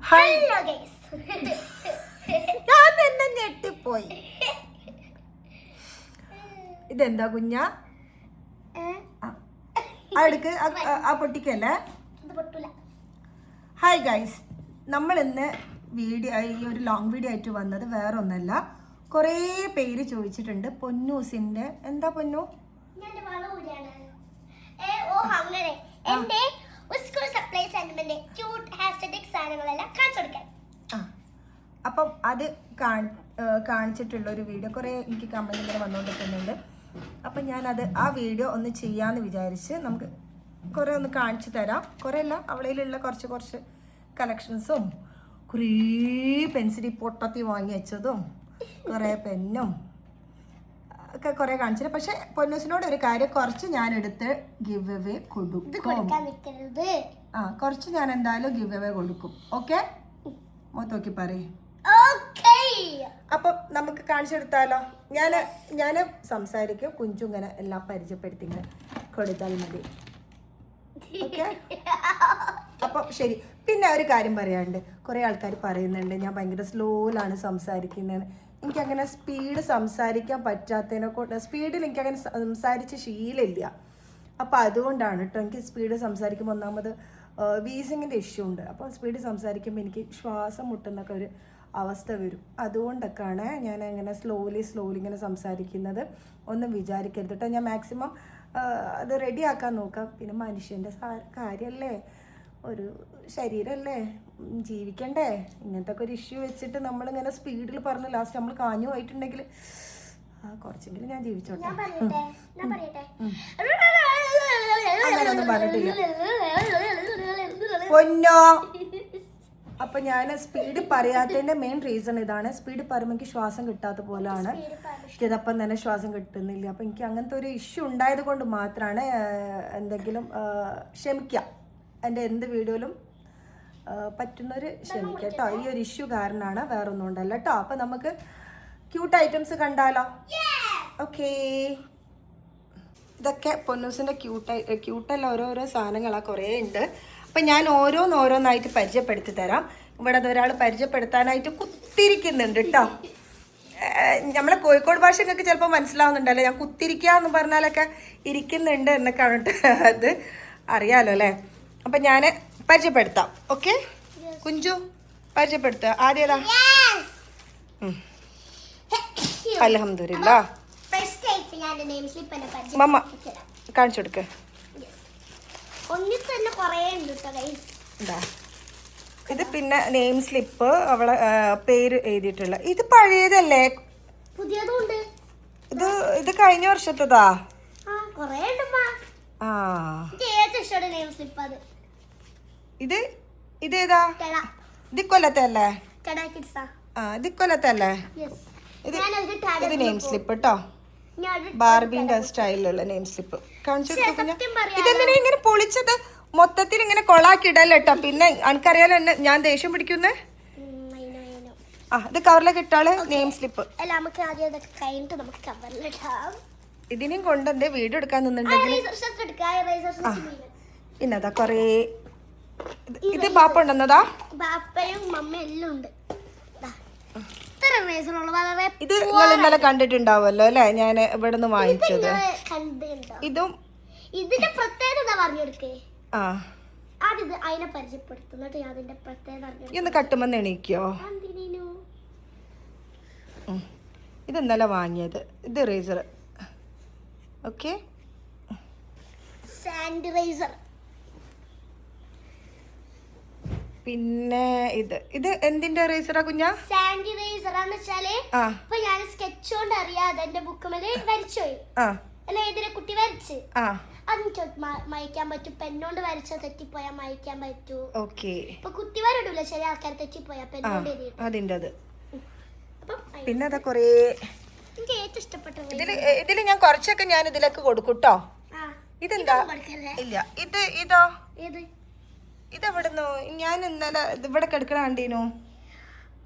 Hello guys, ഞാൻ തന്നെ ഞെട്ടിപ്പോയി. ഇതെന്താ കുഞ്ഞാ? അടുക്ക് ആ പൊട്ടിക്കല്ലേ. ഹായ് ഗൈസ്, നമ്മൾ ഇന്ന് വീഡിയോ ഈ ഒരു ലോങ് വീഡിയോ ആയിട്ട് വന്നത് വേറെ ഒന്നല്ല. കുറേ പേര് ചോദിച്ചിട്ടുണ്ട് പൊന്നൂസിന്റെ എന്താ പൊന്നു അപ്പം അത് കാണിച്ചിട്ടുള്ള ഒരു വീഡിയോ കുറേ എനിക്ക് കമന്റ് ഇങ്ങനെ വന്നുകൊണ്ടിരിക്കുന്നുണ്ട്. അപ്പം ഞാനത് ആ വീഡിയോ ഒന്ന് ചെയ്യാമെന്ന് വിചാരിച്ച് നമുക്ക് കുറേ ഒന്ന് കാണിച്ചു തരാം. കുറേ അല്ല, അവളയിലുള്ള കുറച്ച് കളക്ഷൻസും കുറേ പെൻസിൽ പൊട്ടത്തി വാങ്ങി വെച്ചതും കുറേ പെന്നും ഒക്കെ കുറേ കാണിച്ചിട്ട്. പക്ഷെ പൊന്നൂസിനോട് ഒരു കാര്യം, കുറച്ച് ഞാൻ എടുത്ത് ഗിവ് അവേ കൊടുക്കും. കുറച്ച് ഞാൻ എന്തായാലും ഗിവ് അവേ കൊടുക്കും. ഓക്കെ, നോക്കി പറയും. അപ്പം നമുക്ക് കാണിച്ചെടുത്താലോ. ഞാൻ സംസാരിക്കും, കുഞ്ചു ഇങ്ങനെ എല്ലാം പരിചയപ്പെടുത്തി ഇങ്ങനെ കൊടുത്താൽ മതി. ഓക്കെ, അപ്പം ശരി. പിന്നെ ഒരു കാര്യം പറയാനുണ്ട്. കുറേ ആൾക്കാർ പറയുന്നുണ്ട് ഞാൻ ഭയങ്കര സ്ലോയിലാണ് സംസാരിക്കുന്നത്. എനിക്കങ്ങനെ സ്പീഡ് സംസാരിക്കാൻ പറ്റാത്തതിനെ കൊണ്ട്, സ്പീഡിൽ എനിക്കങ്ങനെ സംസാരിച്ച് ശീലമില്ല. അപ്പം അതുകൊണ്ടാണ് കേട്ടോ. എനിക്ക് സ്പീഡ് സംസാരിക്കുമ്പോൾ ഒന്നാമത് വീസിങ്ങിൻ്റെ ഇഷ്യൂ ഉണ്ട്. അപ്പോൾ സ്പീഡ് സംസാരിക്കുമ്പോൾ എനിക്ക് ശ്വാസം മുട്ടുന്നൊക്കെ ഒരു അവസ്ഥ വരും. അതുകൊണ്ടൊക്കെയാണ് ഞാൻ അങ്ങനെ സ്ലോലി ഇങ്ങനെ സംസാരിക്കുന്നത്. ഒന്നും വിചാരിക്കരുത് കേട്ടോ. ഞാൻ മാക്സിമം അത് റെഡിയാക്കാൻ നോക്കാം. പിന്നെ മനുഷ്യൻ്റെ കാര്യമല്ലേ, ഒരു ശരീരമല്ലേ, ജീവിക്കണ്ടേ. ഇങ്ങനത്തെ ഒക്കെ ഒരു ഇഷ്യൂ വെച്ചിട്ട് നമ്മളിങ്ങനെ സ്പീഡിൽ പറഞ്ഞ് ലാസ്റ്റ് നമ്മൾ കാഞ്ഞു പോയിട്ടുണ്ടെങ്കിൽ കുറച്ചെങ്കിലും ഞാൻ ജീവിച്ചോട്ടെ. അങ്ങനെയൊന്നും പറഞ്ഞിട്ടില്ല പൊന്നോ. അപ്പൊ ഞാൻ സ്പീഡ് പറയാത്തതിന്റെ മെയിൻ റീസൺ ഇതാണ്. സ്പീഡ് പറയുമ്പോൾ എനിക്ക് ശ്വാസം കിട്ടാത്ത പോലെയാണ്. ഇതപ്പം തന്നെ ശ്വാസം കിട്ടുന്നില്ല. അപ്പൊ എനിക്ക് അങ്ങനത്തെ ഒരു ഇഷ്യൂ ഉണ്ടായത് കൊണ്ട് മാത്രമാണ്. എന്തെങ്കിലും ക്ഷമിക്കാം, എൻ്റെ എന്ത് വീഡിയോയിലും പറ്റുന്നൊരു ക്ഷമിക്കാം കേട്ടോ. ഈ ഒരു ഇഷ്യൂ കാരണമാണ്, വേറെ ഒന്നും ഉണ്ടല്ല കേട്ടോ. അപ്പൊ നമുക്ക് ക്യൂട്ട് ഐറ്റംസ് കണ്ടാലോ? ഓക്കേ, ഇതൊക്കെ പൊന്നൂസിന്റെ ക്യൂട്ടല്ല ഓരോരോ സാധനങ്ങളാണ്, കുറേ ഉണ്ട്. അപ്പം ഞാൻ ഓരോന്നായിട്ട് പരിചയപ്പെടുത്തി തരാം. ഇവിടെ ഒരാൾ പരിചയപ്പെടുത്താനായിട്ട് കുത്തിരിക്കുന്നുണ്ട് കേട്ടോ. നമ്മളെ കോഴിക്കോട് ഭാഷ നിങ്ങൾക്ക് ചിലപ്പോൾ മനസ്സിലാവുന്നുണ്ടല്ലോ. ഞാൻ കുത്തിരിക്കുക എന്ന് പറഞ്ഞാലൊക്കെ ഇരിക്കുന്നുണ്ട് എന്നൊക്കെയാണ് കേട്ടോ. അത് അറിയാലോ അല്ലേ. അപ്പം ഞാൻ പരിചയപ്പെടുത്താം. ഓക്കെ കുഞ്ചു, പരിചയപ്പെടുത്തുക. ആദ്യതാ അൽഹംദുലില്ലാ. മമ്മ കാണിച്ചു കൊടുക്ക. ഇത് പിന്നെ നെയിം സ്ലിപ്പ്, അവളെ പേര് എഴുതിയിട്ടുള്ള. ഇത് പഴയതല്ലേ? പുതിയതുണ്ട്. ഇത് കഴിഞ്ഞ വർഷത്തതാ. ഇതേതാ? ഇത് കൊല്ലത്തല്ലേ? ഇത് കൊല്ലത്തല്ലേ? ഇത് നെയിം സ്ലിപ്പ് കേട്ടോ. ബാർബിന്റെ സ്റ്റൈലിലുള്ള നെയിം സ്ലിപ്പ് കാണിച്ചു. ഇതെന്തിനാ ഇങ്ങനെ പൊളിച്ചത്? മൊത്തത്തിൽ ഇങ്ങനെ കൊളാക്കി ഇടല്ലോ കേട്ടോ. പിന്നെ എനിക്കറിയാലോ എന്നെ ഞാൻ ദേഷ്യം പിടിക്കുന്നേ. ഇത് കവറിലേക്ക് ഇട്ടാള് നെയിം സ്ലിപ്പ്. ഇതിനെയും കൊണ്ട് എന്റെ വീഡിയോ എടുക്കാൻ നിന്നുണ്ടെങ്കിൽ പിന്നെതാ കൊറേ. ഇത് ബാപ്പ ഉണ്ടെന്നതാ. ബാപ്പയും മമ്മയും എല്ലാം ഉണ്ട്. ഇത് നിങ്ങൾ ഇന്നലെ കണ്ടിട്ടുണ്ടാവുമല്ലോ അല്ലെ, ഞാൻ ഇവിടെ നിന്ന് വാങ്ങിച്ചത്. ഇതും ഇതിന്റെ പ്രത്യേകത പറഞ്ഞെടുക്കേ. ഇന്ന് കട്ടുമെന്ന് എണീക്കോ? ഇത് ഇന്നലെ വാങ്ങിയത്. ഇത് റേസർ. Okay, sanitiser. പിന്നെ ഇത് എന്തിന്റെ റേസറാ കുഞ്ഞാ? സാനിറ്റൈസർ ആണെന്ന് വെച്ചാല് ഇപ്പൊ ഞാൻ സ്കെച്ച് കൊണ്ട് അറിയാതെ എന്റെ ബുക്കുമേല് വരച്ചോയി അല്ലെ, ഇതിനെ കുട്ടി വരച്ച് മയക്കാൻ പറ്റും. പെണ്ണോണ്ട് വരച്ച തെറ്റിപ്പോയാ മയക്കാൻ പറ്റൂ. ഓക്കെ, ഇപ്പൊ കുത്തി വരടൂല ചില ആൾക്കാർ തെറ്റിപ്പോയാ പെണ്ണോണ്ട് അതിന്റെ. പിന്നെ അതാ കൊറേ എനിക്ക് ഏറ്റവും ഇഷ്ടപ്പെട്ട ഇതില് ഞാൻ കുറച്ചൊക്കെ ഞാൻ ഇതിലേക്ക് കൊടുക്കൂട്ടോ. ഇതെന്താ? ഇല്ല, ഇതോ? ഇതെവിടുന്നു? ഞാൻ ഇന്നലെ ഇവിടെ കിടക്കണ കണ്ടീനു.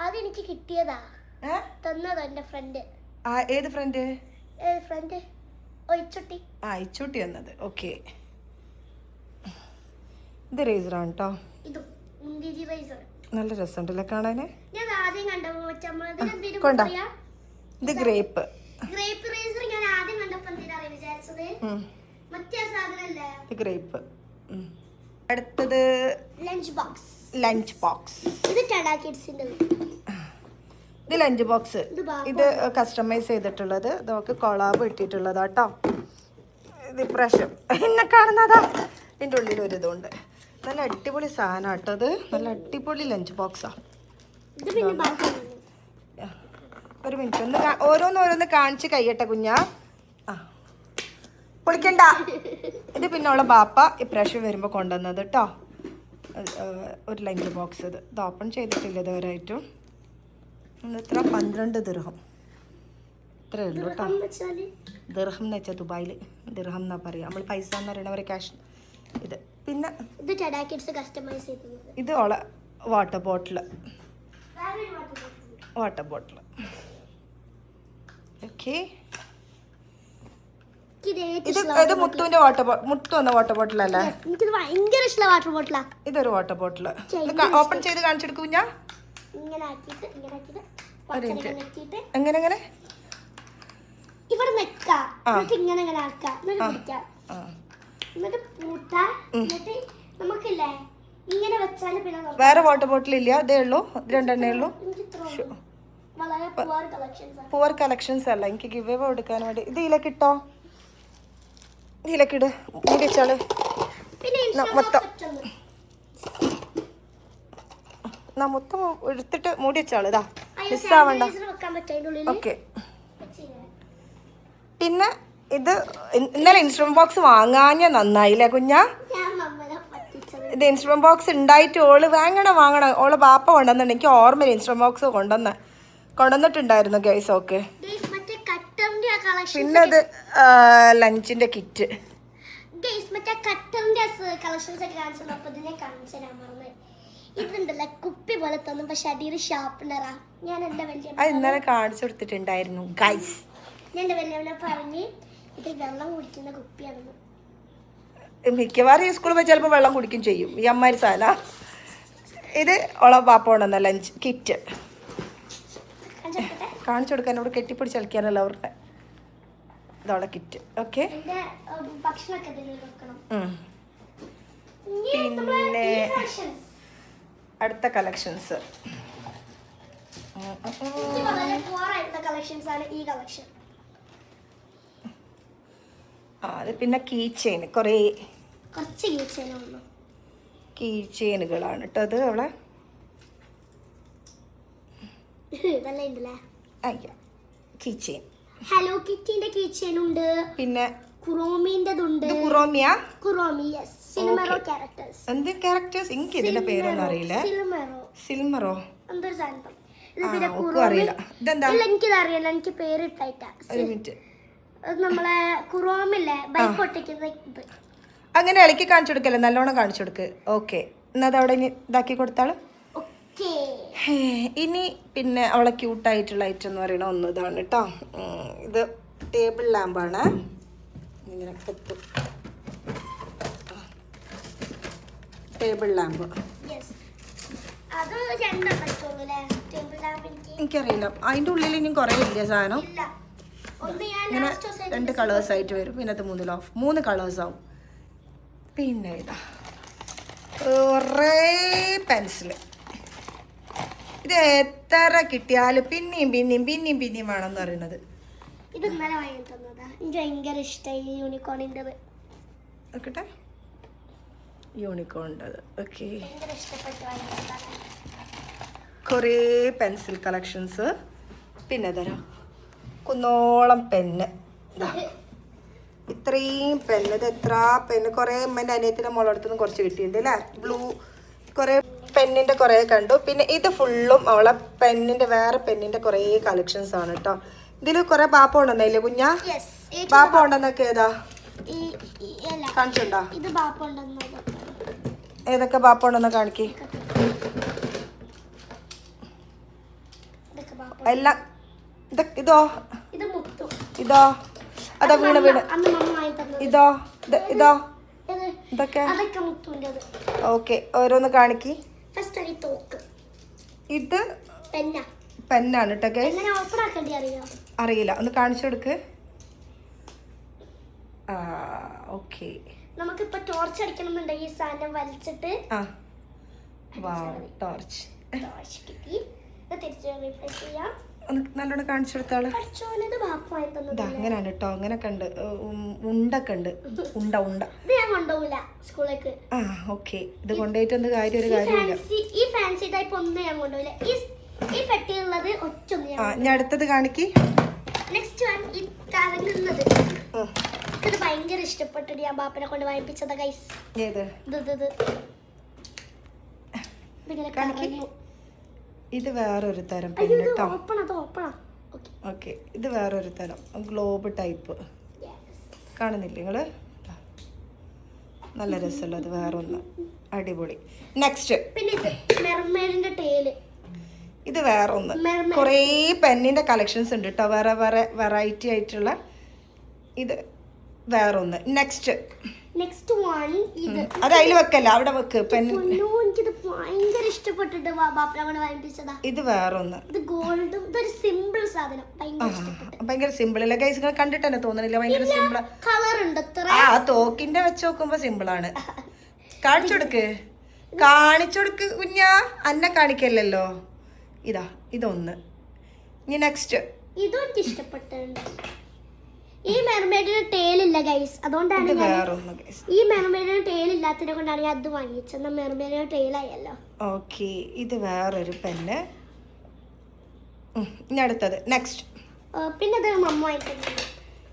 അതെനിക്ക് കിട്ടിയതാ, തന്നതാ എന്റെ ഫ്രണ്ട്. ഏത് ഫ്രണ്ട്? ഇച്ചോട്ടി വന്നത്. ഓക്കെ, ഇത് റേസറാണ് കേട്ടോ. നല്ല രസമുണ്ടല്ലേ കാണാന്. ഞാൻ ആദ്യം കണ്ടപ്പോ കൊണ്ടാ ഇത് ഗ്രേപ്പ്. ഗ്രേപ്പ് റേസർ ഞാൻ ആദ്യം കണ്ടപ്പോ എന്തിനാണ് വിചാരിച്ചത് മറ്റേ സാധനല്ലേ ഇത് ഗ്രേപ്പ്. അടുത്തത് ലഞ്ച് ബോക്സ്. Lunch box. ഇത് ടാഡാ കിഡ്സിന്റെ. ഇത് ലഞ്ച് ബോക്സ്. ഇത് കസ്റ്റമൈസ് ചെയ്തിട്ടുള്ളത്. നമുക്ക് കൊളാബ് ഇട്ടിട്ടുള്ളതാ കേട്ടോ. ഇത് ഇപ്രാവശ്യം എന്നെ കാണുന്നതാ. ഇതിൻ്റെ ഉള്ളിൽ ഒരു ഇതുണ്ട്. നല്ല അടിപൊളി സാധനം കേട്ടോ. അത് നല്ല അടിപൊളി ലഞ്ച് ബോക്സാ. ഒരു മിനിറ്റ് ഒന്ന് ഓരോന്ന് കാണിച്ച് കഴിയട്ടെ കുഞ്ഞാ. ആ പൊളിക്കണ്ട. ഇത് പിന്നെ ഉള്ള ബാപ്പ ഇപ്രാവശ്യം വരുമ്പോൾ കൊണ്ടുവന്നത് കേട്ടോ. ഒരു ലഞ്ച് ബോക്സ്. ഇത് ഓപ്പൺ ചെയ്തിട്ടില്ല ഇതുവരെയായിട്ടും. ഇത്ര 12 ദിർഹം ഇത്രയേ ഉള്ളൂ കേട്ടോ. ദിർഹം എന്ന് വെച്ചാൽ ദുബായിൽ ദിർഹം എന്നാ പറയുക. നമ്മൾ പൈസ എന്ന് പറയണവരെ ക്യാഷ്. ഇത് പിന്നെ ഇത് ഓളെ വാട്ടർ ബോട്ടിൽ. ഓക്കെ. ഇത് മുത്തുവിന്റെ മുത്തു വന്ന വാട്ടർ ബോട്ടിൽ അല്ലേ? ഭയങ്കര ഇഷ്ടമുള്ള വാട്ടർ ബോട്ടിലാ. ഇതൊരു വാട്ടർ ബോട്ടിൽ. ഓപ്പൺ ചെയ്ത് കാണിച്ചെടുക്കും കുഞ്ഞാ. എങ്ങനെ ഇവിടെ ഇങ്ങനെ നമുക്കില്ലേ ഇങ്ങനെ വെച്ചാല് പിന്നെ വേറെ വാട്ടർ ബോട്ടിൽ ഇല്ല. ഇതേ ഉള്ളൂ. രണ്ടെണ്ണേ ഉള്ളൂ. പൂവർ കളക്ഷൻസ് അല്ല. എനിക്ക് ഗിവ് അവേ കൊടുക്കാൻ വേണ്ടി. ഇത് ഇതിലേക്ക് ഇട്ടോ. ഇതിലേക്ക് ഇട്. മൂടി വെച്ചാള് മൊത്തം. മൊത്തം എടുത്തിട്ട് മൂടി വെച്ചാള്. ഇതാ മിസ്സാവണ്ട. ഓക്കെ. പിന്നെ ഇത് ഇന്നലെ ഇൻസ്ട്രുമെന്റ് ബോക്സ് വാങ്ങാഞ്ഞ നന്നായില്ലേ കുഞ്ഞാ? ഇത് ഇൻസ്ട്രുമെന്റ് ബോക്സ് ഉണ്ടായിട്ട് ഓള് വാങ്ങണം. ഓള് ബാപ്പ കൊണ്ടുവന്നിട്ടുണ്ട്. എനിക്ക് ഓർമ്മയില്ല ഇൻസ്ട്രുമെന്റ് ബോക്സ് കൊണ്ടുവന്നിട്ടുണ്ടായിരുന്നു ഗൈസ്. ഓക്കെ. പിന്നെ അത് ലഞ്ചിന്റെ കിറ്റ്. കുപ്പി പോലെ തോന്നും പക്ഷെ അടിയിൽ ഷാർപ്പനറാ. ഞാൻ എന്റെ വലിയ ഇന്നലെ കാണിച്ചു കൊടുത്തിട്ടുണ്ടായിരുന്നു ഗൈസ്. ഞാൻ എന്റെ വലിയവനെ പറഞ്ഞ് ഇത് വെള്ളം കുടിക്കുന്ന കുപ്പിയാണെന്ന്. മിക്കവാറും ഈ സ്കൂളിൽ പോയി ചിലപ്പോൾ വെള്ളം കുടിക്കും ചെയ്യും ഈ അമ്മാരി സാധന. ഇത് ഓളെ പാപ്പ കൊണ്ടുവന്ന ലഞ്ച് കിറ്റ്. കാണിച്ചു കൊടുക്കാൻ ഇവിടെ കെട്ടിപ്പിടിച്ച് കളിക്കാനല്ല അവരുടെ. ഇതോളെ കിറ്റ്. ഓക്കെ. പിന്നെ അടുത്ത കളക്ഷൻസ്. അത് പിന്നെ കീ ചെയിൻ. കുറേ കീ ചെയിനുകളാണ് കേട്ടോ. അത് അവളെ കീ ചെയിൻ. ഹലോ കിറ്റിന്റെ കീ ചെയിൻ ഉണ്ട്. പിന്നെ കുറോമിന്റെതുണ്ട്. കുറോമിയാ? കുറോമി. യെസ്. സിൽമറോ ക്യാരക്ടേഴ്സ്. എന്ത് ക്യാരക്ടേഴ്സ്? എനിക്ക് ഇതിന്റെ പേരൊന്നും അറിയില്ല. സിൽമറോ എന്തൊരു സാധനം. അറിയില്ല. ഇതെന്താ? എനിക്കിത് അറിയില്ല. എനിക്ക് പേരിട്ടായിട്ടാ. നമ്മളെ കുറോമില്ലേ ബൈക്ക് ഒട്ടിക്കുന്ന ഇത്. അങ്ങനെ ഇളക്കി കാണിച്ചു കൊടുക്കല്ലേ? നല്ലോണം കാണിച്ചു കൊടുക്ക്. ഓക്കെ. എന്നാ അതവിടെ ഇതാക്കി കൊടുത്താള്. ഇനി പിന്നെ അവളെ ക്യൂട്ടായിട്ടുള്ള ഐറ്റം എന്ന് പറയുന്ന ഒന്ന് ഇതാണ് കേട്ടോ. ഇത് ടേബിൾ ലാമ്പാണ്. ഇങ്ങനെ കത്തും. Table lamp. എനിക്കറിയില്ല. അതിൻ്റെ ഉള്ളിൽ ഇനി കുറേ ഇല്ല സാധനം. ഇങ്ങനെ 2 കളേഴ്സ് ആയിട്ട് വരും. പിന്നെ അത് 3 കളേഴ്സ് ആവും. പിന്നെ ഇതാ കുറേ പെൻസിൽ. ഇത് എത്ര കിട്ടിയാലും പിന്നെയും വേണമെന്ന് പറയുന്നത്. ഇത് ഇന്നലെ വാങ്ങി തന്നതാ. എനിക്ക് ഭയങ്കര ഇഷ്ടമായി യൂണിക്കോണിൻ്റെത്. നോക്കട്ടെ. യൂണിക്കോണിൻ്റെത്. ഓക്കെ. കുറേ പെൻസിൽ കളക്ഷൻസ്. പിന്നെ തരാം കുന്നോളം പെന്ന്. ഇത്രയും പെന്ന്. ഇത് എത്ര പെന്ന്? കുറേ എൻ്റെ അനിയത്തിൻ്റെ മോളടുത്തുനിന്ന് കുറച്ച് കിട്ടിയിട്ടുണ്ട് അല്ലേ? ബ്ലൂ കുറേ പെന്നിൻ്റെ കുറേ കണ്ടു. പിന്നെ ഇത് ഫുള്ളും അവളെ പെന്നിൻ്റെ വേറെ പെന്നിൻ്റെ കുറേ കളക്ഷൻസ് ആണ് കേട്ടോ. ഇതിൽ കുറേ ബാപ്പ ഉണ്ടെന്നല്ലേ കുഞ്ഞാ? ബാപ്പ ഉണ്ടെന്നൊക്കെ ഏതാ കാണിച്ചുണ്ടോ? ഏതൊക്കെ ബാപ്പ ഉണ്ടെന്ന് കാണിക്ക്. എല്ലാം ഇതോ ഇതോ അതാ വീണ് ഇതോ ഇതൊക്കെ. ഓക്കെ. ഓരോന്ന് കാണിക്ക്. ഇത് പെന്നാ. പെന്നാണ് കേട്ടോ ഗൈസ്. എങ്ങനെ ഓപ്പൺ ആക്കേണ്ടി അറിയോ? അറിയില്ല, ഒന്ന് കാണിച്ചു കൊടുക്ക്. ഓക്കെ, നമുക്കിപ്പോ ടോർച്ച് അടിക്കണം എന്നുണ്ടെങ്കിൽ ഈ സാധനം വലിച്ചിട്ട് ടോർച്ച് കിട്ടി. തിരിച്ച് റീപ്ലേസ് ചെയ്യാം. ഒന്ന് നല്ലോണം കാണിച്ചു കൊടുത്താള്. അങ്ങനെയാണ് കേട്ടോ, അങ്ങനെ കണ്ട് ഉണ്ടൊക്കെ ഉണ്ട്. ഉണ്ട ഇത് ഞാൻ കൊണ്ടുപോകില്ല സ്കൂളിലേക്ക്. ഓക്കെ, ഇത് കൊണ്ടുപോയിട്ട് എന്ത് കാര്യം? ഒരു കാര്യമില്ല. ഈ ഫാൻസി ടൈപ്പ് ഒന്നും ഞാൻ കൊണ്ടുപോകില്ല. ഈ പെട്ടിയുള്ളത് ഒറ്റൊന്നും ഞാൻ അടുത്തത് കാണിക്ക്. നെക്സ്റ്റ് വൺ ഈ കറങ്ങുന്നത്. ഇത് ഭയങ്കര ഇഷ്ടപ്പെട്ടിട്ട് ഞാൻ ബാപ്പനെ കൊണ്ട് വാങ്ങിപ്പിച്ചതാ ഗൈസ്. ഏത്? ഇത് വേറൊരു തരം പെണ്ണ്. ഓക്കെ, ഇത് വേറൊരു തരം ഗ്ലോബ് ടൈപ്പ്. കാണുന്നില്ല നിങ്ങള്? നല്ല രസമുള്ളത് വേറൊന്ന്, അടിപൊളി. നെക്സ്റ്റ് ഇത് വേറൊന്ന്. കുറേ പെന്നിന്റെ കളക്ഷൻസ് ഉണ്ട് കേട്ടോ, വേറെ വേറെ വെറൈറ്റി ആയിട്ടുള്ള. ഇത് വേറൊന്ന്. നെക്സ്റ്റ് വൺ ഇത്. അത് അതിൽ വെക്കല്ല, അവിടെ വെക്ക്. പെന്ന് എനിക്കിത് ഭയങ്കര ഇഷ്ടപ്പെട്ടിട്ട് ബാപ്പനെ വാങ്ങിപ്പിച്ചതാ. ഇത് വേറൊന്ന്. ഇത് ഗോൾഡ്. ഇതൊരു സിമ്പിൾ സാധനം, ഭയങ്കര സിമ്പിൾ അല്ലേ ഗൈസ്? നിങ്ങൾ കണ്ടിട്ട് തന്നെ തോന്നണില്ല ഭയങ്കര സിമ്പിൾ? കളർ ഉണ്ട്. തോക്കിന്റെ വെച്ച് നോക്കുമ്പോ സിമ്പിൾ ആണ്. കാണിച്ചു കൊടുക്ക് കുഞ്ഞാ, അന്നെ കാണിക്കല്ലോ. ഇതാ, ഇതൊന്ന്. ഇനി നെക്സ്റ്റ്. ഇതും എനിക്ക് ഇഷ്ടപ്പെട്ടിട്ടുണ്ട്. ഈ മെർമെയ്ഡിന് ടെയിൽ ഇല്ല ഗൈസ്, അതുകൊണ്ടാണ് ഈ മെർമെയ്ഡിന് ടെയിൽ ഇല്ലാത്തതിനെ കൊണ്ടാണ് ഞാൻ അത് വാങ്ങിച്ചത്. മെർമെയ്ഡിന് ടെയിൽ ആയല്ലോ. ഓക്കെ, ഇത് വേറൊരു പെന്ന്. ഇനി അടുത്തത് നെക്സ്റ്റ്. പിന്നെ ഇത് മമ്മ വാങ്ങിക്കുന്നത്.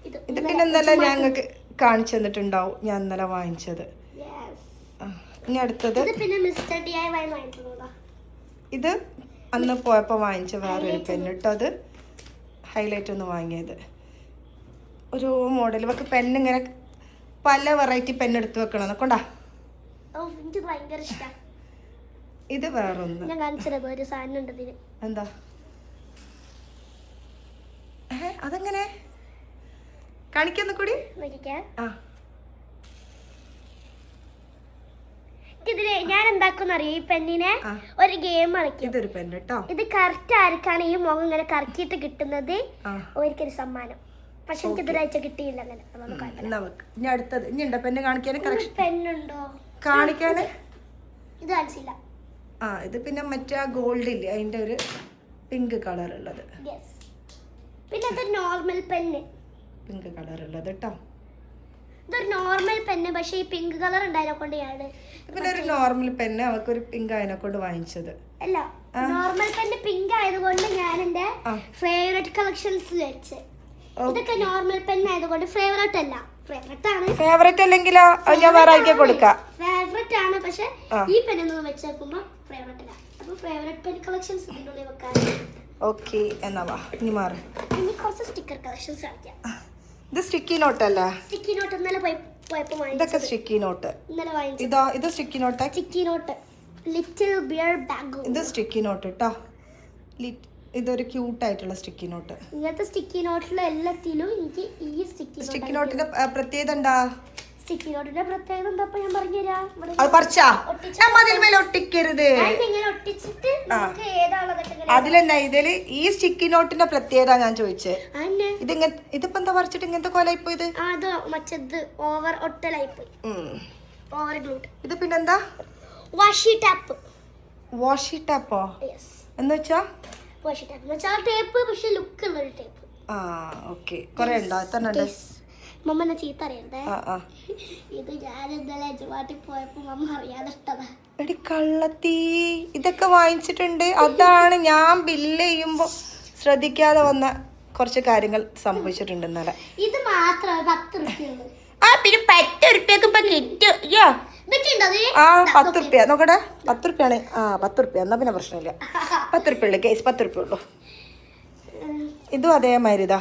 ഇത് പിന്നെ ഇന്നലെ ഞങ്ങൾക്ക് കാണിച്ചു തന്നിട്ടുണ്ടാവും, ഞാൻ ഇന്നലെ വാങ്ങിച്ചത്. ഇനി അടുത്തത് പിന്നെ മിസ്റ്റർ DIY വാങ്ങിച്ചതാ. ഇത് അന്ന് പോയപ്പോ വാങ്ങിച്ച വേറൊരു പെന്ന് കേട്ടോ. അത് ഹൈലൈറ്റ് ഒന്ന് വാങ്ങിയത്. ഒരു മോഡൽ വെക്ക് പെന്നിങ്ങനെ പല വെറൈറ്റി പെണ്ണെടുത്ത് വെക്കണം കൊണ്ടാ. ഇത് വേറൊന്ന്. ഞാൻ കാണിച്ചത് ഒരു സാധനം ഉണ്ട് ഇതിന്. എന്താ? അതെങ്ങനെ കാണിക്കുന്ന കൂടി? ഇതില് ഞാൻ എന്താക്കുന്ന അറിയോ? ഈ പെന്നിനെ ഒരു ഗെയിം കളിക്കും. ഇതൊരു പെണ്ണ് കേട്ടോ. ഇത് കറക്റ്റ് ആർക്കാണ് ഈ മുഖം ഇങ്ങനെ കറക്കിയിട്ട് കിട്ടുന്നത് ഒരിക്കലും സമ്മാനം. പക്ഷെ എനിക്ക് ഇതൊരാഴ്ച കിട്ടിയില്ല. ഇനി അടുത്തത്. ഇനി ഉണ്ടോ പെണ്ണ് കാണിക്കാൻ? പെണ്ണുണ്ടോ കാണിക്കാന്? ഇത് കാണിച്ചില്ല. ഇത് പിന്നെ മറ്റേ ഗോൾഡ് ഇല്ലേ, അതിന്റെ ഒരു പിങ്ക് കളർ ഉള്ളത്. പിന്നെ ഇത് നോർമൽ പെന്ന്, പിങ്ക് കളർ ഉള്ളത് കേട്ടോ. ഇതൊരു നോർമൽ പെന്ന്, പക്ഷെ ഈ പിങ്ക് കളർ ഉണ്ടായതിനെ കൊണ്ട് ഞാൻ പിന്നെ ഒരു നോർമൽ പെന്ന് അവർക്ക് ഒരു പിങ്ക് അതിനെ കൊണ്ട് വാങ്ങിച്ചത്. അല്ല, നോർമൽ പെന്ന് പിങ്ക് ആയതുകൊണ്ട് ഞാൻ എന്റെ ഫേവറേറ്റ് കളക്ഷൻസിൽ വെച്ച്. ഇതൊക്കെ നോർമൽ പെൻ ആയതുകൊണ്ട് ഫേവറേറ്റ് അല്ല. ഫേവറേറ്റ് അല്ലെങ്കിലോ ഞാൻ വേറെ ആയിരിക്കും കൊടുക്കാം. ഫേവറേറ്റ് ആണ്, പക്ഷെ ഈ പെൻ എന്ന് വെച്ചേക്കുമ്പോ ഫേവറേറ്റ് അല്ല. അപ്പൊ ഫേവറേറ്റ് പെൻ കളക്ഷൻസ് ഇതിനുള്ളിൽ വെക്കാൻ. ഓക്കേ, എന്നാ വാ ഇനി മാറ്. ഇനി കുറച്ച് സ്റ്റിക്കർ കളക്ഷൻസ് കാണിക്കാം. ഇത് സ്റ്റിക്കി നോട്ട് അല്ല? സ്റ്റിക്കി നോട്ട് ഇന്നലെ പോയപ്പോ വാങ്ങിച്ചത്. ഇതൊക്കെ സ്റ്റിക്കി നോട്ട്. ഇന്നലെ വാങ്ങിച്ചത്. ഇതാ, ഇത് sticky note. Sticky note little bear bag. ഇത് സ്റ്റിക്കി നോട്ട് ട്ടോ. ഇതൊരു ക്യൂട്ട് ആയിട്ടുള്ള സ്റ്റിക്കി നോട്ട്. ഇങ്ങനത്തെ സ്റ്റിക്കി നോട്ടിലെ എല്ലാത്തിലും എനിക്ക് ഈ സ്റ്റിക്കി നോട്ടിന്റെ പ്രത്യേകത എന്താ? സ്റ്റിക്കി നോട്ടിന്റെ പ്രത്യേകത എന്താ ഞാൻ പറഞ്ഞുതരാം. അത് പറിച്ചാ മതിൽമേൽ ഒട്ടിക്കരുത്. അതിലെന്താ ഇതില് ഈ സ്റ്റിക്കി നോട്ടിന്റെ പ്രത്യേകത ഞാൻ ചോദിച്ചേ. ഇതിപ്പോ എന്താ പറിച്ചിട്ട് ഇങ്ങനത്തെ കോലായി പോയത്? ഓവർ ഒട്ടലായി പോയി. Over glute. ഇത് പിന്നെന്താ? വാഷി ടാപ്പ്. വാഷി ടാപ്പോ എന്ന് വെച്ചാ? ടേപ്പ്, പക്ഷെ ലുക്ക് ഉള്ള ഒരു ടേപ്പ്. ഓക്കേ, കുറെ ഉണ്ടോ? എത്ര ഉണ്ട്? മമ്മനെ ചീത്ത അറിയണ്ടേ. ഇത് ഞാൻ ഇന്നലെ അജുവാട്ടിൽ പോയപ്പോ മമ്മ അറിയാതെ ഇട്ടതാ. എടി കള്ളത്തി, ഇതൊക്കെ വാങ്ങിച്ചിട്ടുണ്ട്. അതാണ് ഞാൻ ബില്ല് ചെയ്യുമ്പോ ശ്രദ്ധിക്കാതെ വന്ന കുറച്ച് കാര്യങ്ങൾ സംഭവിച്ചിട്ടുണ്ട് ഇന്നലെ. ഇത് മാത്രം 10 രൂപയുള്ളൂ. പിന്നെ 10 രൂപയ്ക്ക് ഇപ്പൊ കിട്ടും. 10 രൂപ നോക്കട്ടെ. 10 രൂപയാണ്. 10 രൂപ എന്നാ പിന്നെ പ്രശ്നമില്ല. 10 രൂപ ഉള്ളു കേസ്, 10 രൂപ ഉള്ളു. ഇതും അതേമാതിരി ഇതാ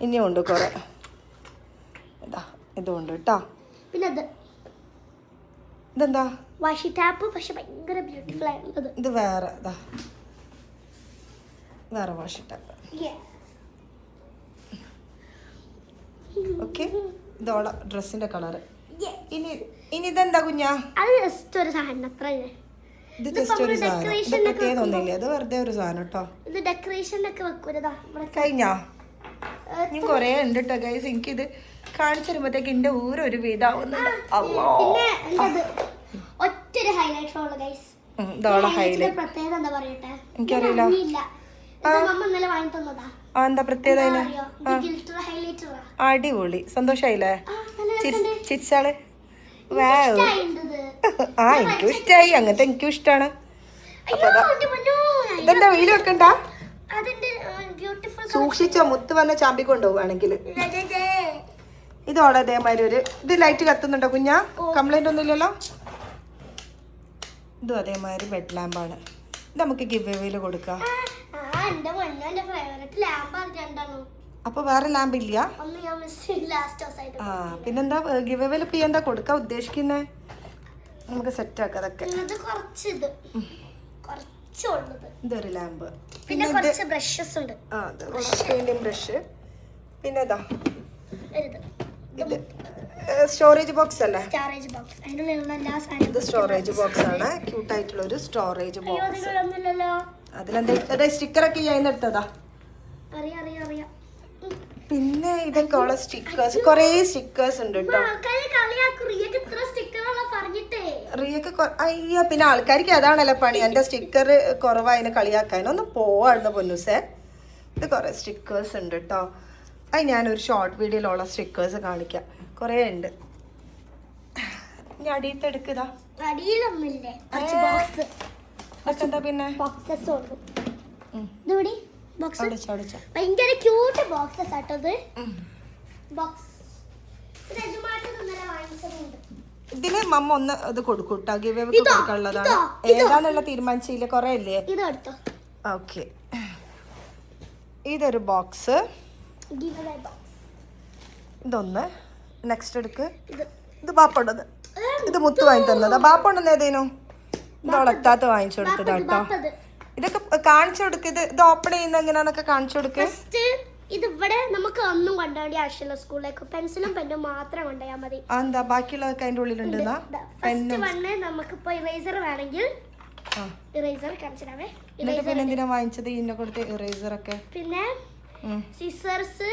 ഇനിയും ഉണ്ട് കുറെ. ഇതാ ഇതും ഉണ്ട് കേട്ടോ. പിന്നെ ഇതെന്താ? വാഷി ടാപ്പ്, പക്ഷെ ഭയങ്കര ബ്യൂട്ടിഫുൾ ആയിട്ടുള്ളത്. ഇത് വേറെ ഇതാ, വേറെ വാഷി ടാപ്പ്. ഓക്കെ, ഇതോള ഡ്രസ്സിന്റെ കളറ്. ഇനി ഇതെന്താ കുഞ്ഞാ? അത് ജസ്റ്റ് ഒരു സാധനം അത്ര. ഇത് ജസ്റ്റ് ഒരു സാധനം, ഇത് പ്രത്യേകമൊന്നുമില്ല, ഇത് വെറുതെ ഒരു സാധനം കേട്ടോ. ഇത് ഡെക്കറേഷനൊക്കെ വെക്കൂലതാ കഴിഞ്ഞാ ഇനി കൊറേ ഉണ്ട് കേട്ടോ ഗൈസ്. എനിക്കിത് കാണിച്ചു തരുമ്പോഴത്തേക്ക് എന്റെ ഊരൊരു വിധാവുന്നുണ്ട്. പിന്നെ എന്റെ ഒറ്റൊരു ഹൈലൈറ്റ് ഉള്ളു ഗൈസ്. ഇതോളെ ഹൈലൈറ്റ് പ്രത്യേകത എന്താ പറയട്ടെ, എനിക്കറിയില്ല. മമ്മ ഇന്നലെ വാങ്ങി തന്നതാ. എന്താ പ്രത്യേകത? ഹൈലൈറ്റർ അടിപൊളി, സന്തോഷായില്ലേ ചിച്ചാള്? ആ എനിക്കും ഇഷ്ടായി, അങ്ങനത്തെ എനിക്കും ഇഷ്ടാണ്. ഇതെന്താ വെയില് വെക്കണ്ട, സൂക്ഷിച്ചോ, മുത്ത് വന്ന ചാമ്പി കൊണ്ടുപോവാണെങ്കിൽ. ഇതോടെ അതേമാതിരി ഒരു ഇത് ലൈറ്റ് കത്തുന്നുണ്ടോ കുഞ്ഞാ? കംപ്ലൈന്റ് ഒന്നും ഇല്ലല്ലോ. ഇതും അതേമാതിരി ബെഡ് ലാമ്പാണ്. ഇത് നമുക്ക് ഗിവ് എവേയിൽ കൊടുക്കാം. അപ്പൊ വേറെ ലാമ്പ് ഇല്ല? ആ പിന്നെന്താ ഗിവ് എവേയിൽ ഇപ്പൊ എന്താ കൊടുക്കാൻ ഉദ്ദേശിക്കുന്നേ? നമുക്ക് സെറ്റ് ആക്കാം അതൊക്കെ. ഇതൊരു ലാമ്പ്, പിന്നെ കുറച്ച് ബ്രഷസ് ഉണ്ട്. ബ്രഷ്, പിന്നെ ഇതാ ഇത് സ്റ്റോറേജ് ബോക്സ് അല്ലേ? ഇത് സ്റ്റോറേജ് ബോക്സ് ആണ്, ക്യൂട്ട് ആയിട്ടുള്ള ഒരു സ്റ്റോറേജ് ബോക്സ്. അതിലെന്താ സ്റ്റിക്കർ ഒക്കെ എടുത്തതാ. പിന്നെ ഇതൊക്കെ ഉള്ള സ്റ്റിക്കേഴ്സ്, കൊറേ സ്റ്റിക്കേഴ്സ് ഉണ്ട് കേട്ടോ. റിയക്ക് അയ്യോ, പിന്നെ ആൾക്കാർക്ക് അതാണല്ലോ പണി, എന്റെ സ്റ്റിക്കർ കുറവായതിനെ കളിയാക്കാൻ. ഒന്ന് പോവായിരുന്നു പൊന്നൂസേ. ഇത് കുറെ സ്റ്റിക്കേഴ്സ് ഉണ്ട് കേട്ടോ. അത് ഞാനൊരു ഷോർട്ട് വീഡിയോയിലുള്ള സ്റ്റിക്കേഴ്സ് കാണിക്കാം, കുറേ ഉണ്ട്. ഞാൻ അടിയത്തെ എടുക്കുതാ, എന്താ പിന്നെ ഭയങ്കര ക്യൂട്ട് ബോക്സസ് ആട്ടത്. ഇതിന് മമ്മ ഒന്ന് ഇത് കൊടുക്കൂട്ടോ, ഗിവ് അവേ കൊടുക്കാനുള്ളതാണ്. ഏതാന്നുള്ള തീരുമാനിച്ചില്ല, കൊറേ ഇല്ലേ? ഓക്കെ, ഇതൊരു ബോക്സ്, ഇതൊന്ന്. നെക്സ്റ്റ് എടുക്ക്. ഇത് ബാപ്പുണ്ടത്, ഇത് മുത്ത് വാങ്ങി തന്നതാ. ബാപ്പുണ്ടെന്ന് ഏതേനു? ഇത് വളർത്താത്ത വാങ്ങിച്ചു കൊടുത്തതാ കേട്ടോ. ഇതൊക്കെ കാണിച്ചു കൊടുക്ക്. ഇത് ഓപ്പൺ ചെയ്യുന്ന എങ്ങനെയാന്നൊക്കെ കാണിച്ചു കൊടുക്ക്. ഇതിവിടെ നമുക്ക് ഒന്നും കൊണ്ടുപോകേണ്ട ആവശ്യമില്ല, സ്കൂളിലേക്ക് പെൻസിലും പെന്നും മാത്രം കൊണ്ടുപോയാൽ മതി. എന്താ ബാക്കിയുള്ളതൊക്കെ അതിന്റെ ഉള്ളിലുണ്ട്? നമുക്കിപ്പോ ഇറേസർ വേണമെങ്കിൽ ഇറേസർ കാണിച്ചിടാവേ. എന്തിനാ വാങ്ങിച്ചത് ഇതിനെ കൊടുത്ത് ഇറേസർ ഒക്കെ? പിന്നെ സിസേഴ്സ്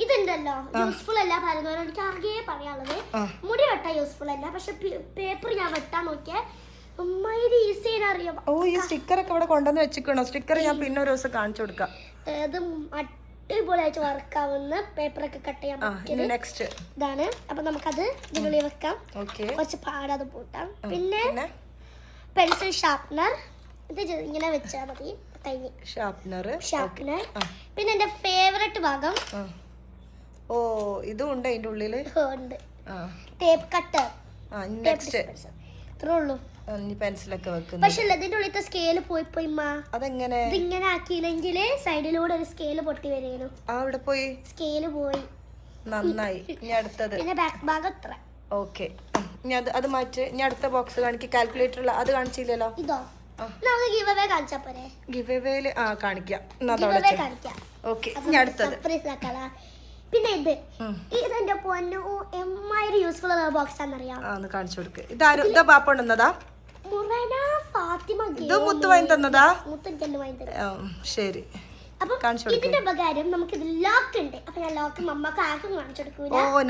ഇതുണ്ടല്ലോ, യൂസ്ഫുൾ അല്ല പറയുന്നവരോട് എനിക്ക് ആകെ പറയാനുള്ളത്. മുടി വെട്ടാൻ യൂസ്ഫുൾ അല്ല, പക്ഷെ പേപ്പർ ഞാൻ വെട്ടാൻ നോക്കിയാൽ ഈസി അറിയാം. ഓ, ഈ സ്റ്റിക്കർ ഒക്കെ ഇവിടെ കൊണ്ടുവന്ന് വെച്ചിക്കണോ? സ്റ്റിക്കർ ഞാൻ പിന്നെ ഒരു ദിവസം കാണിച്ചു കൊടുക്കാം. ഇത് അടിപൊളിയായിട്ട് വർക്കാവുന്ന പേപ്പറൊക്കെ കട്ട് ചെയ്യാൻ നെക്സ്റ്റ് ഇതാണ്. അപ്പൊ നമുക്കത് ഇതിനുള്ളിൽ വെക്കാം, കുറച്ച് പാടത് പൂട്ടാം. പിന്നെ പെൻസിൽ ഷാർപ്നർ, ഇത് ഇങ്ങനെ വെച്ചാൽ മതി, കഴിഞ്ഞ്. ഷാർപ്നർ. പിന്നെ എന്റെ ഫേവറേറ്റ് ഭാഗം, ഓ ഇതും ഉണ്ട് അതിന്റെ ഉള്ളില്. ഉണ്ട് ടേപ്പ് കട്ടർ. ഇത്രേ ഉള്ളൂ. പെൻസിലൊക്കെ വെക്കുന്നു. പക്ഷെ ഇതിന്റെ ഉള്ളിലത്തെ സ്കെയില് പോയി. അതെങ്ങനെ? ഇതിങ്ങനെ ആക്കിയില്ലെങ്കിൽ സൈഡിലൂടെ ഒരു സ്കെയില് പൊട്ടി വരേനു. അവിടെ പോയി സ്കെയില് പോയി. നന്നായി. ഇനി അടുത്തത്. പിന്നെ ബാക്ക് ഭാഗം ഇത്ര. ഓക്കെ, ഇനി അത് മാറ്റി. ഇനി അടുത്ത ബോക്സ് കാണിക്ക്. കാൽക്കുലേറ്റർ അത് കാണിച്ചില്ലല്ലോ. ഇതോ നമുക്ക് ഗിവ് അവേ കാണിച്ചാ പോരെ? ഗിവ് അവേയില് കാണിക്കാം. ഓക്കെ, ഇനി അടുത്തത്. പിന്നെ ഇതെന്റെ പൊന്നു എമ്മായിരം യൂസ്ഫുൾ ബോക്സ് ആണെന്നറിയാം. കാണിച്ചു കൊടുക്ക്. ഇതാ ബാപ്പുണ്ടെന്നതാ? ഇത് മുത്ത് വാങ്ങി തന്നതാ? ശരി. അപ്പൊ ഇതിന്റെ ഉപകാരം നമുക്ക് ഇത് ലോക്ക് ഉണ്ട്. അപ്പൊ ഞാൻ ലോക്ക് മമ്മക്ക് ആർക്കും കാണിച്ചു കൊടുക്കൂല. ഓ,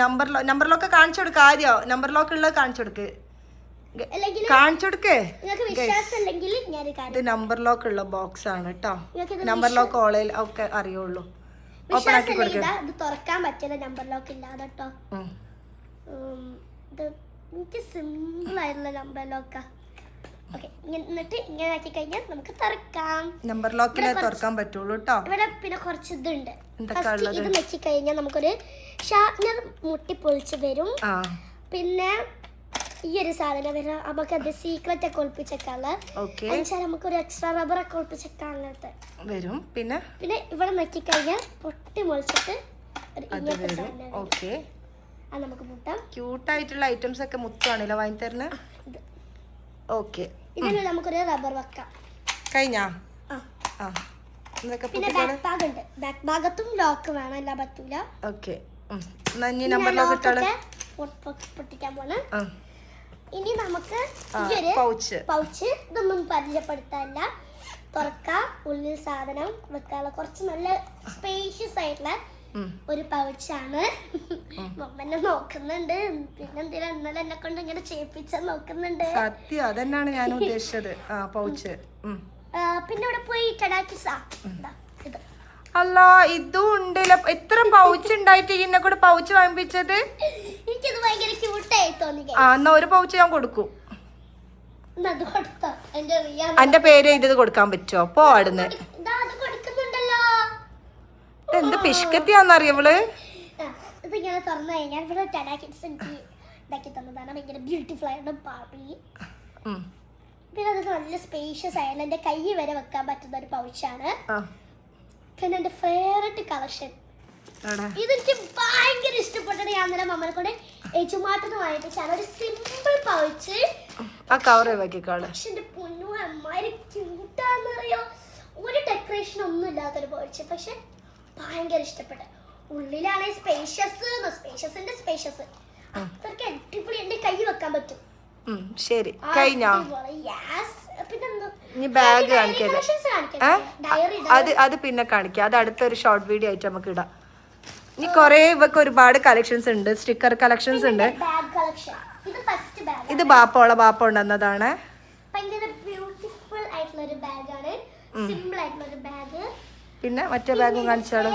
നമ്പർ ലോക്ക് കാണിച്ചു കൊടുക്ക. ആദ്യം നമ്പർ ലോക്ക് ഉള്ളത് കാണിച്ചു കൊടുക്ക്. കാണിച്ചു കൊടുക്കേ. ഇത് നമ്പർ ലോക്ക് ഉള്ള ബോക്സ് ആണ് കേട്ടോ. നമ്പർ ലോക്ക് ഓളയിൽ ഒക്കെ അറിയുള്ളൂ. ഇത് തുറക്കാൻ പറ്റില്ല നമ്പർ ലോക്ക് ഇല്ലാതെ കേട്ടോ. എനിക്ക് സിമ്പിൾ ആയിട്ടുള്ള നമ്പർ ലോക്കാ. എന്നിട്ട് ഇങ്ങനെ ആക്കി കഴിഞ്ഞാൽ നമുക്ക് തുറക്കാം. നമ്പർ ലോക്കിലെ തുറക്കാൻ പറ്റുള്ളൂ കേട്ടോ. ഇവിടെ പിന്നെ കുറച്ച് ഇതുണ്ട്. ഇത് നെക്കി കഴിഞ്ഞാൽ നമുക്കൊരു ഷാർപ്നർ മുട്ടി പൊളിച്ച് വരും. പിന്നെ ഈ ഒരു സാധനം വരും. നമുക്ക് അത് സീക്രട്ട് ഒക്കെ ഒളിപ്പിച്ചേക്കാള്. നമുക്കൊരു എക്സ്ട്രാ റബ്ബർ ഒക്കെ ഒളിപ്പിച്ചേക്കാളത്തെ വരും. പിന്നെ ഇവിടെ നെക്കി കഴിഞ്ഞാൽ പൊട്ടി മുളിച്ചിട്ട് ഇങ്ങനത്തെ സാധനം അത് നമുക്ക് മുട്ടാം. ക്യൂട്ടായിട്ടുള്ള ഐറ്റംസ് ഒക്കെ മുത്താണല്ലോ വാങ്ങി തരുന്നത്. ഓക്കെ, ഇതിന് നമുക്കൊരു റബ്ബർ വെക്കാം. കഴിഞ്ഞാ? പിന്നെ ബാക്ക് ബാഗ് ഉണ്ട്. ബാക്ക് ഭാഗത്തും ലോക്ക് വേണം, എല്ലാം പറ്റൂല. ഓക്കെ, നമ്പർ ലോക്ക് പൊട്ടിക്കാൻ പോണ. ഇനി നമുക്ക് ഈ ഒരു പൗച്ച് പൗച്ച് ഇതൊന്നും പരിചയപ്പെടുത്താനില്ല. തുറക്കാം, ഉള്ളിൽ സാധനം വെക്കാനുള്ള കുറച്ച് നല്ല സ്പേഷ്യസ് ആയിട്ടുള്ള ഒരു പൗച്ചാണ്. മമ്മനെ നോക്കുന്നുണ്ട്, പിന്നെന്തിനാ ഇന്നലെ എന്നെ കൊണ്ട് ഇങ്ങനെ ചെയ്യിപ്പിച്ച നോക്കുന്നുണ്ട്. സത്യം അതന്നെയാണ് ഞാൻ ഉദ്ദേശിച്ചത്. പൗച്ച്. പിന്നെ ഇവിടെ പോയി ടടാക്കിസാ ഇത്. അല്ല ഇതും ഉണ്ടല്ലോ. എത്ര പൗച്ച് ഉണ്ടായിട്ട് എന്നെ കൂടെ പൗച്ച് വാങ്ങിപ്പിച്ചത്? എനിക്കത് ഭയങ്കര ക്യൂട്ടായി തോന്നി. എന്നാ ഒരു പൗച്ച് ഞാൻ കൊടുക്കും. അത് കൊടുത്തോ? എന്റെ പേര് എഴുതിയത് കൊടുക്കാൻ പറ്റുമോ? പോ അടുന്ന്. കൊടുക്കുന്നുണ്ടല്ലോ. എന്ത് പിഷ്കത്തിയാന്നറിയവള്. ഇതിങ്ങനെ തുറന്നു കഴിഞ്ഞാൽ ഇവിടെ ടെഡാ കിഡ്സ് എനിക്ക് ഇതാക്കി തന്നതാണ്. ഭയങ്കര ബ്യൂട്ടിഫുൾ ആയിട്ട് ബാർബി. പിന്നെ അത് നല്ല സ്പേഷ്യസ് ആയാലും എന്റെ കൈ വരെ വെക്കാൻ പറ്റുന്ന ഒരു പൗച്ചാണ്. പിന്നെ എന്റെ ഫേവറേറ്റ് കളക്ഷൻ ഇതെനിക്ക് ഭയങ്കര ഇഷ്ടപ്പെട്ടത്. ഞാൻ അന്നേരം മമ്മനെ കൊണ്ട് ഏച്ചുമാട്ടെന്ന് വാങ്ങിപ്പിച്ചാണ് ഒരു സിമ്പിൾ പൗച്ച്. പക്ഷെ എന്റെ പൊന്നു അമ്മാരി ക്യൂട്ടാന്നറിയോ. ഒരു ഡെക്കറേഷൻ ഒന്നും ഇല്ലാത്തൊരു പൗച്ച്, പക്ഷെ ഭയങ്കര ഇഷ്ടപ്പെട്ട. ഉള്ളിലാണെങ്കിൽ സ്പേഷ്യസിന്റെ സ്പേഷ്യസ് അത്രയ്ക്ക് അടിപൊളി. എന്റെ കൈ വെക്കാൻ പറ്റും. ശരി കഴിഞ്ഞോ? അത് പിന്നെ കാണിക്കാം. അത് അടുത്തൊരു ഷോർട്ട് വീഡിയോ ആയിട്ട് നമുക്ക് ഇടാം. ഇനി കൊറേ ഇവക്ക് ഒരുപാട് കളക്ഷൻസ് ഉണ്ട്. സ്റ്റിക്കർ കളക്ഷൻസ് ഉണ്ട്. ഇത് ബാപ്പ ഉണ്ടെന്നതാണ്. പിന്നെ മറ്റേ ബാഗും കാണിച്ചാലോ.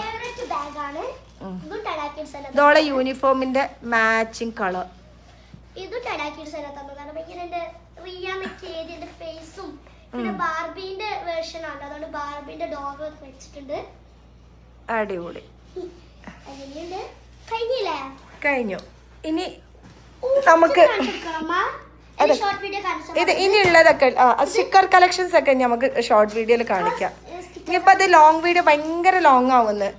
ഇതോളെ യൂണിഫോമിന്റെ മാച്ചിങ് കളർ. ഇത് ടടാക്കിഡ്സ് തന്നതാണ്. ഭയങ്കര എന്റെ റിയാന്റെ ഫേസും പിന്നെ ബാർബിന്റെ വേർഷൻ ആണ്. അതുകൊണ്ട് ബാർബിന്റെ ഡോഗ് വെച്ചിട്ടുണ്ട്. അടിപൊളി. കഴിഞ്ഞു. ഇനി നമുക്ക് ഇത് ഇനിയുള്ളതൊക്കെ സ്റ്റിക്കർ കളക്ഷൻസ് ഒക്കെ നമുക്ക് ഷോർട്ട് വീഡിയോയിൽ കാണിക്കാം. ഇനിയിപ്പോ അത് ലോങ് വീഡിയോ ഭയങ്കര ലോങ് ആവുന്നു.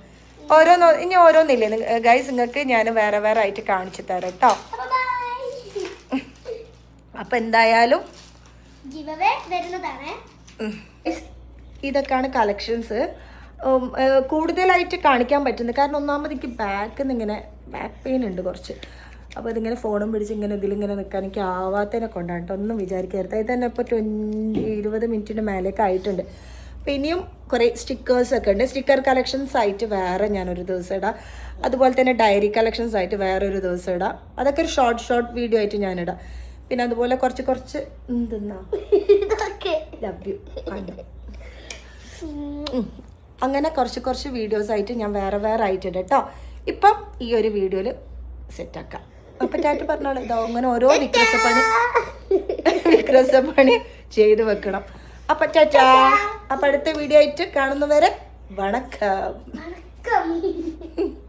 ഇനി ഓരോന്നില്ലേ ഗൈസ്, നിങ്ങൾക്ക് ഞാൻ വേറെ വേറെ ആയിട്ട് കാണിച്ചു തരാം കേട്ടോ. അപ്പൊ എന്തായാലും ഇതൊക്കെയാണ് കളക്ഷൻസ്. കൂടുതലായിട്ട് കാണിക്കാൻ പറ്റുന്നത് കാരണം ഒന്നാമത് എനിക്ക് ബാക്ക് പെയിൻ ഉണ്ട് കുറച്ച്. അപ്പോൾ ഇതിങ്ങനെ ഫോണും പിടിച്ച് ഇതിലിങ്ങനെ നിൽക്കാൻ എനിക്ക് ആവാത്തതിനെ കൊണ്ടാണ് കേട്ടോ. ഒന്നും വിചാരിക്കരുത്. ഇത് തന്നെ ഇപ്പോൾ 20 മിനിറ്റിന് മേലേക്ക് ആയിട്ടുണ്ട്. അപ്പോൾ ഇനിയും കുറേ സ്റ്റിക്കേഴ്സൊക്കെ ഉണ്ട്. സ്റ്റിക്കർ കളക്ഷൻസ് ആയിട്ട് വേറെ ഞാനൊരു ദിവസം ഇടാം. അതുപോലെ തന്നെ ഡയറി കളക്ഷൻസ് ആയിട്ട് വേറെ ഒരു ദിവസം ഇടാം. അതൊക്കെ ഒരു ഷോർട്ട് വീഡിയോ ആയിട്ട് ഞാനിടാം. പിന്നെ അതുപോലെ കുറച്ച് എന്തെന്നാ ലവ് യു അങ്ങനെ കുറച്ച് വീഡിയോസ് ആയിട്ട് ഞാൻ വേറെ ആയിട്ടുണ്ട് കേട്ടോ. ഇപ്പം ഈ ഒരു വീഡിയോയിൽ സെറ്റാക്കാം. അപ്പം ടാറ്റ പറഞ്ഞോളൂ. ഇതോ അങ്ങനെ ഓരോ വിക്രസപ്പണി ചെയ്ത് വെക്കണം. അപ്പം ടാറ്റ. അപ്പം അടുത്ത വീഡിയോ ആയിട്ട് കാണുന്നവരെ വണക്കം.